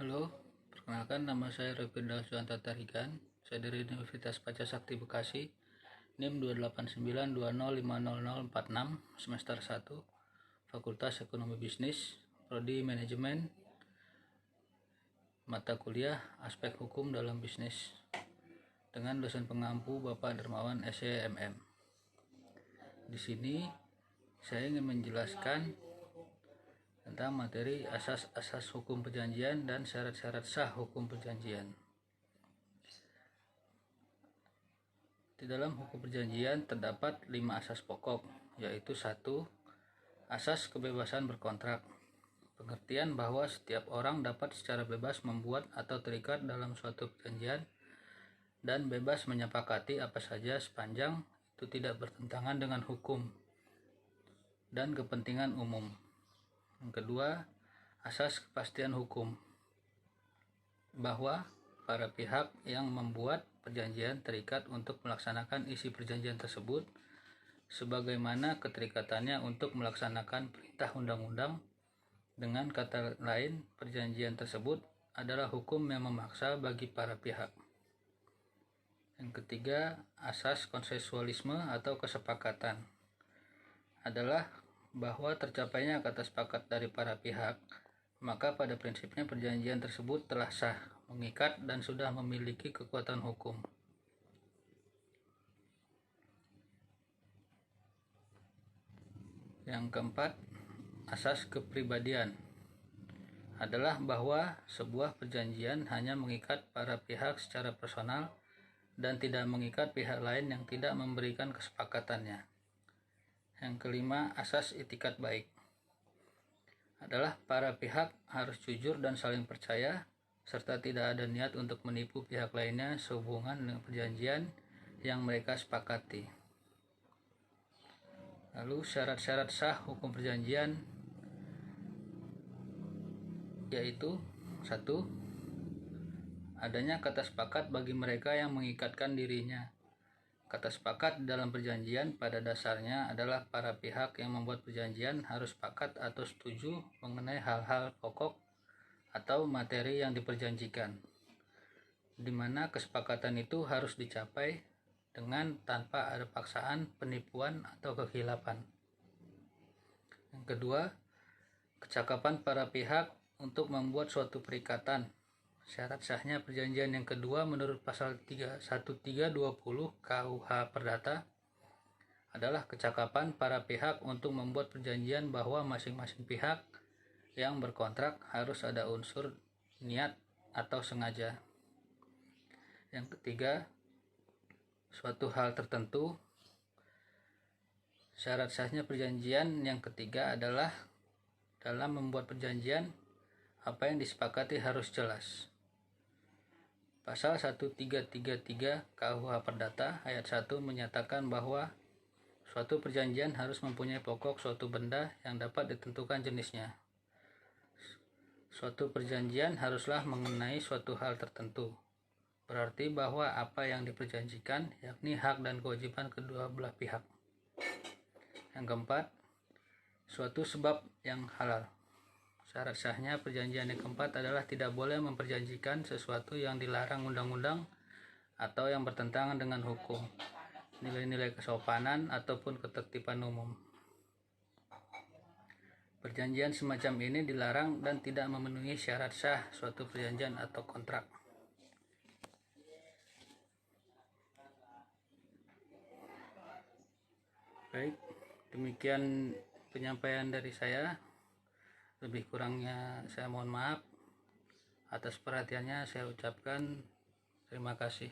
Halo, perkenalkan nama saya Revendal Suanta Tarigan. Saya dari Universitas Pancasakti Bekasi, NIM 28920500046, semester 1, Fakultas Ekonomi Bisnis, Prodi Manajemen, mata kuliah Aspek Hukum dalam Bisnis, dengan dosen pengampu Bapak Dermawan SEMM. Di sini saya ingin menjelaskan tentang materi asas-asas hukum perjanjian dan syarat-syarat sah hukum perjanjian. Di dalam hukum perjanjian terdapat 5 asas pokok, yaitu 1. Asas kebebasan berkontrak. Pengertian bahwa setiap orang dapat secara bebas membuat atau terikat dalam suatu perjanjian dan bebas menyepakati apa saja sepanjang itu tidak bertentangan dengan hukum dan kepentingan umum. Yang kedua, asas kepastian hukum, bahwa para pihak yang membuat perjanjian terikat untuk melaksanakan isi perjanjian tersebut sebagaimana keterikatannya untuk melaksanakan perintah undang-undang. Dengan kata lain, perjanjian tersebut adalah hukum yang memaksa bagi para pihak. Yang ketiga, asas konsensualisme atau kesepakatan, adalah bahwa tercapainya kata sepakat dari para pihak, maka pada prinsipnya perjanjian tersebut telah sah, mengikat, dan sudah memiliki kekuatan hukum. Yang keempat, asas kepribadian, adalah bahwa sebuah perjanjian hanya mengikat para pihak secara personal dan tidak mengikat pihak lain yang tidak memberikan kesepakatannya. Yang kelima, asas itikat baik, adalah para pihak harus jujur dan saling percaya serta tidak ada niat untuk menipu pihak lainnya sehubungan dengan perjanjian yang mereka sepakati. Lalu syarat-syarat sah hukum perjanjian yaitu 1. Adanya kata sepakat bagi mereka yang mengikatkan dirinya. Kata sepakat dalam perjanjian pada dasarnya adalah para pihak yang membuat perjanjian harus sepakat atau setuju mengenai hal-hal pokok atau materi yang diperjanjikan, di mana kesepakatan itu harus dicapai dengan tanpa ada paksaan, penipuan, atau kekhilafan. Yang kedua, kecakapan para pihak untuk membuat suatu perikatan. Syarat sahnya perjanjian yang kedua menurut pasal 1320 KUH Perdata adalah kecakapan para pihak untuk membuat perjanjian bahwa masing-masing pihak yang berkontrak harus ada unsur niat atau sengaja. Yang ketiga, suatu hal tertentu. Syarat sahnya perjanjian yang ketiga adalah dalam membuat perjanjian apa yang disepakati harus jelas. Pasal 1333 KUH Perdata ayat 1 menyatakan bahwa suatu perjanjian harus mempunyai pokok suatu benda yang dapat ditentukan jenisnya. Suatu perjanjian haruslah mengenai suatu hal tertentu. Berarti bahwa apa yang diperjanjikan yakni hak dan kewajiban kedua belah pihak. Yang keempat, suatu sebab yang halal. Syarat sahnya perjanjian yang keempat adalah tidak boleh memperjanjikan sesuatu yang dilarang undang-undang atau yang bertentangan dengan hukum, nilai-nilai kesopanan, ataupun ketertiban umum. Perjanjian semacam ini dilarang dan tidak memenuhi syarat sah suatu perjanjian atau kontrak. Baik, demikian penyampaian dari saya. Lebih kurangnya saya mohon maaf. Atas perhatiannya saya ucapkan terima kasih.